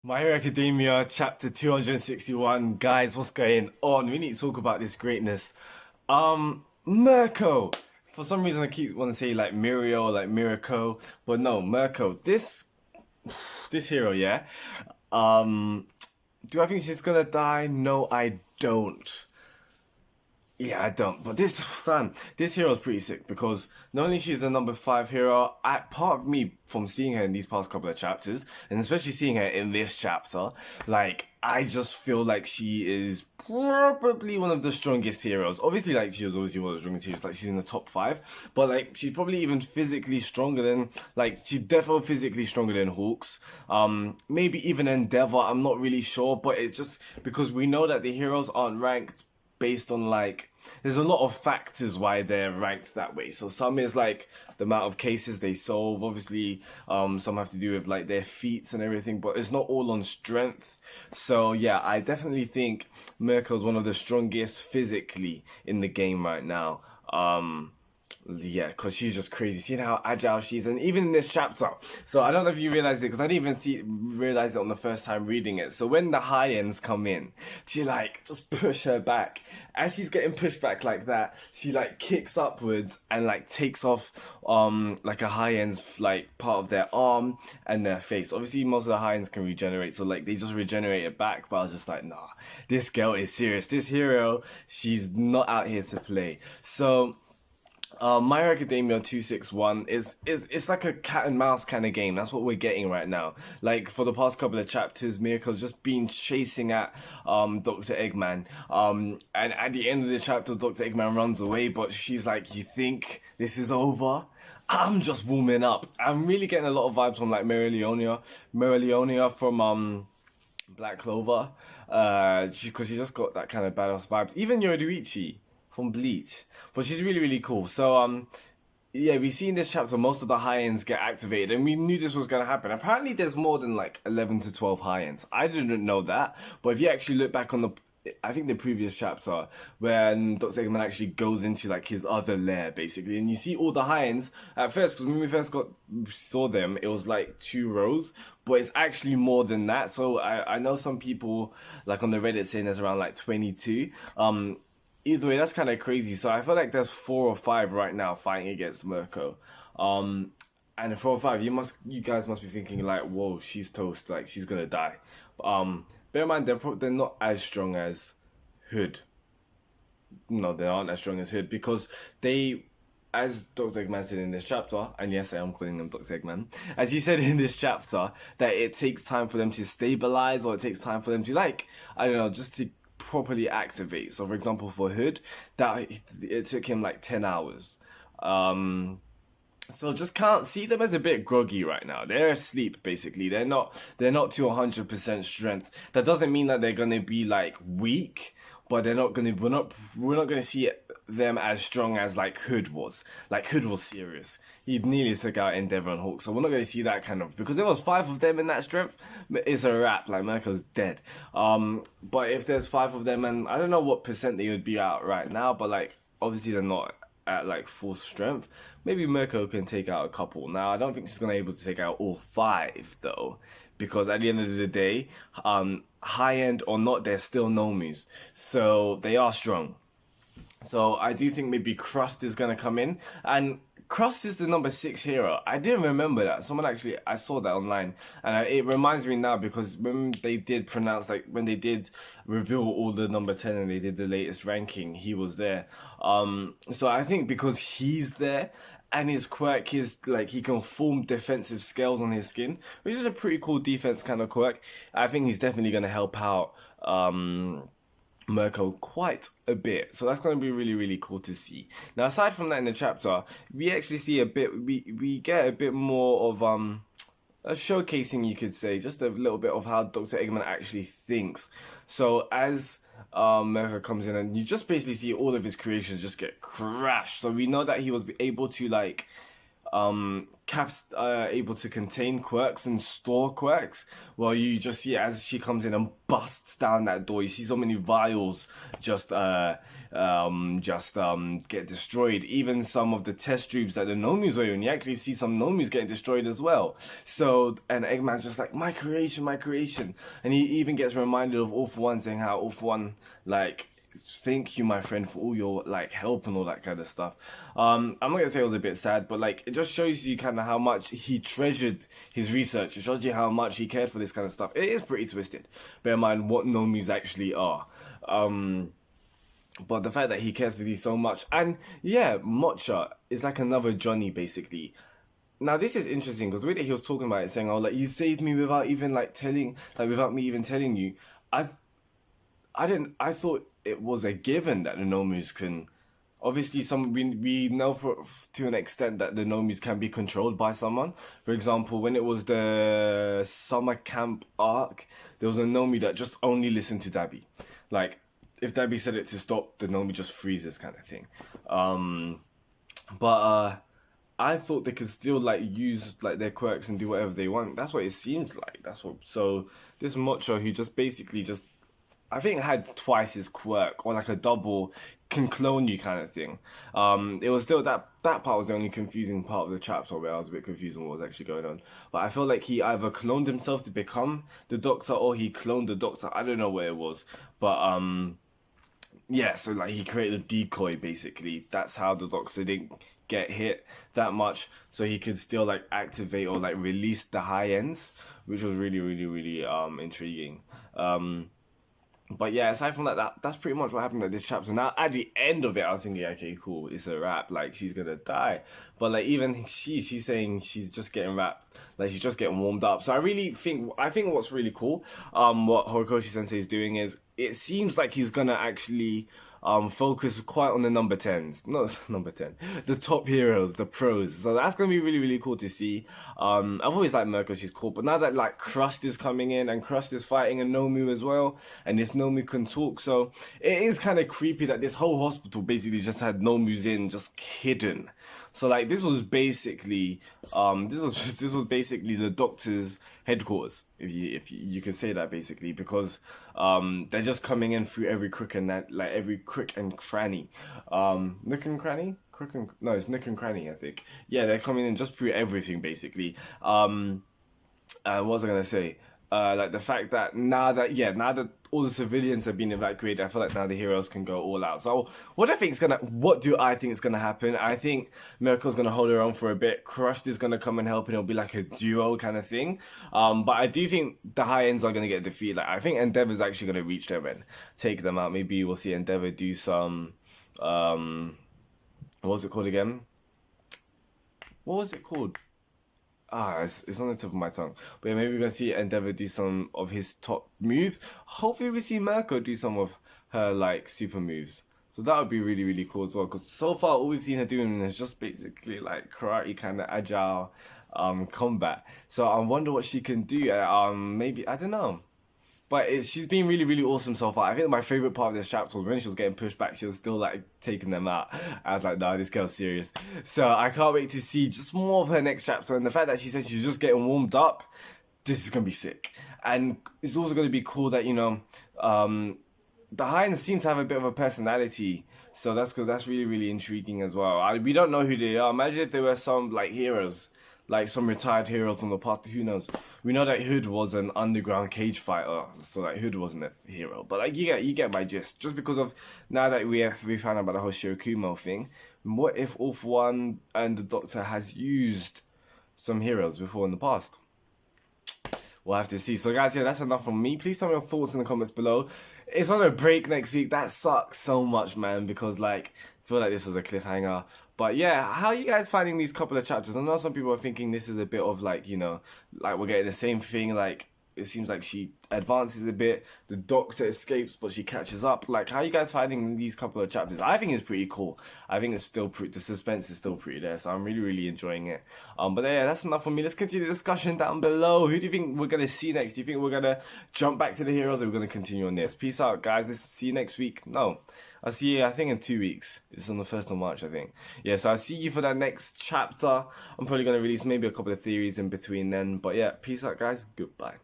My Hero Academia, chapter 261. Guys, what's going on? We need to talk about this greatness. Mirko! For some reason, I keep want to say like Mirio, like Mirko, but no, Mirko. This hero, yeah. Um, do I think she's gonna die? No, I don't. Yeah, I don't. But this hero is pretty sick because not only she's the number five hero, part of me from seeing her in these past couple of chapters, and especially seeing her in this chapter, like I just feel like she is probably one of the strongest heroes. Obviously, like she was obviously one of the strongest heroes, like she's in the top five, but like she's probably even physically stronger than she's definitely physically stronger than Hawks. Maybe even Endeavor. I'm not really sure, but it's just because we know that the heroes aren't ranked based on there's a lot of factors why they're ranked that way. So some is like the amount of cases they solve. Obviously, some have to do with like their feats and everything, but it's not all on strength. So yeah, I definitely think Mirko is one of the strongest physically in the game right now. Yeah, because she's just crazy. Seeing how agile she is, and even in this chapter. So I don't know if you realized it, because I didn't even realize it on the first time reading it. So when the high ends come in, she just push her back. As she's getting pushed back like that, she kicks upwards and takes off like a high end's part of their arm and their face. Obviously most of the high ends can regenerate, so they just regenerate it back. But I was just like, nah, this girl is serious. This hero, she's not out here to play. So My Hero Academia 261 is it's like a cat and mouse kind of game. That's what we're getting right now. Like for the past couple of chapters, Mirko's just been chasing at Dr. Eggman. And at the end of the chapter, Dr. Eggman runs away, but she's like, "You think this is over? I'm just warming up." I'm really getting a lot of vibes from Mira from Black Clover. Because she just got that kind of badass vibes. Even Yoruichi from Bleach, but she's really really cool. So yeah, we see in this chapter most of the high ends get activated, and we knew this was gonna happen. Apparently, there's more than 11 to 12 high ends. I didn't know that, but if you actually look back on I think the previous chapter when Dr. Eggman actually goes into his other lair basically, and you see all the high ends at first, because when we first saw them, it was two rows, but it's actually more than that. So I know some people on the Reddit saying there's around 22. Either way, that's kind of crazy. So I feel like there's 4 or 5 right now fighting against Mirko. And 4 or 5, you guys must be thinking whoa, she's toast, she's gonna die. Bear in mind they're not as strong as Hood. No, they aren't as strong as Hood because they, as Dr. Eggman said in this chapter, and yes, I am calling them Dr. Eggman, as he said in this chapter, that it takes time for them to stabilize, or it takes time for them to I don't know, just to properly activate. So for example, for Hood, that it took him 10 hours. So just can't see them as a bit groggy right now. They're asleep basically. They're not to 100% strength. That doesn't mean that they're gonna be weak, but we're not gonna see them as strong as Hood was. Hood was serious. He nearly took out Endeavor and Hawk, so we're not gonna see that kind of, because there was 5 of them in that strength. It's a wrap. Mirko's dead. But if there's 5 of them, and I don't know what percent they would be out right now, but obviously they're not at full strength. Maybe Mirko can take out a couple. Now I don't think she's gonna be able to take out all 5 though, because at the end of the day, high end or not, they're still Nomus, so they are strong. So I do think maybe Crust is gonna come in, and Crust is the number 6 hero. I didn't remember that. I saw that online, and it reminds me now, because when they did pronounce, when they did reveal all the number 10 and they did the latest ranking, he was there. So I think because he's there, and his quirk is he can form defensive scales on his skin, which is a pretty cool defense kind of quirk. I think he's definitely gonna help out Mirko quite a bit, so that's going to be really really cool to see. Now aside from that, in the chapter we actually see we get a bit more of a showcasing, you could say, just a little bit of how Dr. Eggman actually thinks. So as Mirko comes in, and you just basically see all of his creations just get crashed, so we know that he was able to able to contain quirks and store quirks. Well, you just see as she comes in and busts down that door, you see so many vials just get destroyed. Even some of the test tubes that the Nomus were in, you actually see some Nomus getting destroyed as well. So, and Eggman's just like, my creation. And he even gets reminded of All For One, saying how All For One, like, thank you, my friend, for all your like help and all that kind of stuff. I'm not gonna say it was a bit sad, but like it just shows you kind of how much he treasured his research. It shows you how much he cared for this kind of stuff. It is pretty twisted. Bear in mind what Nomus actually are. But the fact that he cares for these so much, and yeah, Mocha is like another Johnny basically. Now this is interesting because the way that he was talking about it, saying, "Oh, like you saved me without even like telling, like without me even telling you." I thought it was a given that the Nomus can, obviously we know to an extent that the Nomus can be controlled by someone. For example, when it was the summer camp arc, there was a Nomi that just only listened to Dabi. Like, if Dabi said it to stop, the Nomi just freezes kind of thing. But I thought they could still like use like their quirks and do whatever they want. That's what it seems like. So this Mocho who just basically just, I think, had twice his quirk, or like a double, can clone you kind of thing. It was still that part was the only confusing part of the chapter where I was a bit confused on what was actually going on. But I felt like he either cloned himself to become the Doctor, or he cloned the Doctor. I don't know where it was, but yeah. So like he created a decoy basically. That's how the Doctor didn't get hit that much, so he could still like activate or like release the high ends, which was really intriguing. But yeah, aside from that's pretty much what happened at this chapter. Now, at the end of it, I was thinking, okay, cool, it's a wrap. Like, she's gonna die. But like, even she's saying she's just getting wrapped. Like, she's just getting warmed up. So I think what's really cool, what Horikoshi Sensei is doing is, it seems like he's gonna actually focus quite on the number 10s, not number 10, the top heroes, the pros. So that's gonna be really cool to see. I've always liked Mirko, she's cool, but now that like Crust is coming in and Crust is fighting a Nomu as well, and this Nomu can talk, so it is kind of creepy that this whole hospital basically just had Nomus in, just hidden. So like this was basically this was basically the Doctor's headquarters, if you could say that, basically, because they're just coming in through every crick and every crick and cranny, nook and cranny, no, it's nook and cranny, I think. Yeah, they're coming in just through everything basically. What was I gonna say? Like the fact that now that all the civilians have been evacuated, I feel like now the heroes can go all out. So what do I think is gonna happen? I think Mirko's gonna hold her own for a bit. Crushed is gonna come and help, and it'll be like a duo kind of thing. But I do think the high ends are gonna get defeated. Like, I think Endeavor's actually gonna reach them and take them out. Maybe we'll see Endeavor do some what was it called again? What was it called? It's on the tip of my tongue. But yeah, maybe we're gonna see Endeavor do some of his top moves. Hopefully we see Mirko do some of her like super moves. So that would be really cool as well. Because so far all we've seen her doing is just basically like karate kind of agile combat. So I wonder what she can do. Maybe, I don't know. But she's been really awesome so far. I think my favorite part of this chapter was when she was getting pushed back, she was still like taking them out. I was like, nah, this girl's serious. So I can't wait to see just more of her next chapter. And the fact that she said she's just getting warmed up, this is going to be sick. And it's also going to be cool that, you know, the Hinds seem to have a bit of a personality. So that's good. That's really intriguing as well. We don't know who they are. Imagine if they were some like heroes, like some retired heroes from the past. Who knows? We know that Hood was an underground cage fighter, so like Hood wasn't a hero. But like you get my gist. Just because of now that we found out about the whole Shirakumo thing, what if All For One and the Doctor has used some heroes before in the past? We'll have to see. So guys, yeah, that's enough from me. Please tell me your thoughts in the comments below. It's on a break next week. That sucks so much, man, because like I feel like this was a cliffhanger. But yeah, how are you guys finding these couple of chapters? I know some people are thinking this is a bit of like, you know, like we're getting the same thing like it seems like she advances a bit. The Doctor escapes, but she catches up. Like, how are you guys finding these couple of chapters? I think it's pretty cool. I think it's still the suspense is still pretty there, so I'm really, really enjoying it. But yeah, that's enough for me. Let's continue the discussion down below. Who do you think we're gonna see next? Do you think we're gonna jump back to the heroes, or we're gonna continue on this? Peace out, guys. Let's see you next week. No, I'll see you, I think, in 2 weeks. It's on the 1st of March, I think. Yeah, so I'll see you for that next chapter. I'm probably gonna release maybe a couple of theories in between then. But yeah, peace out, guys. Goodbye.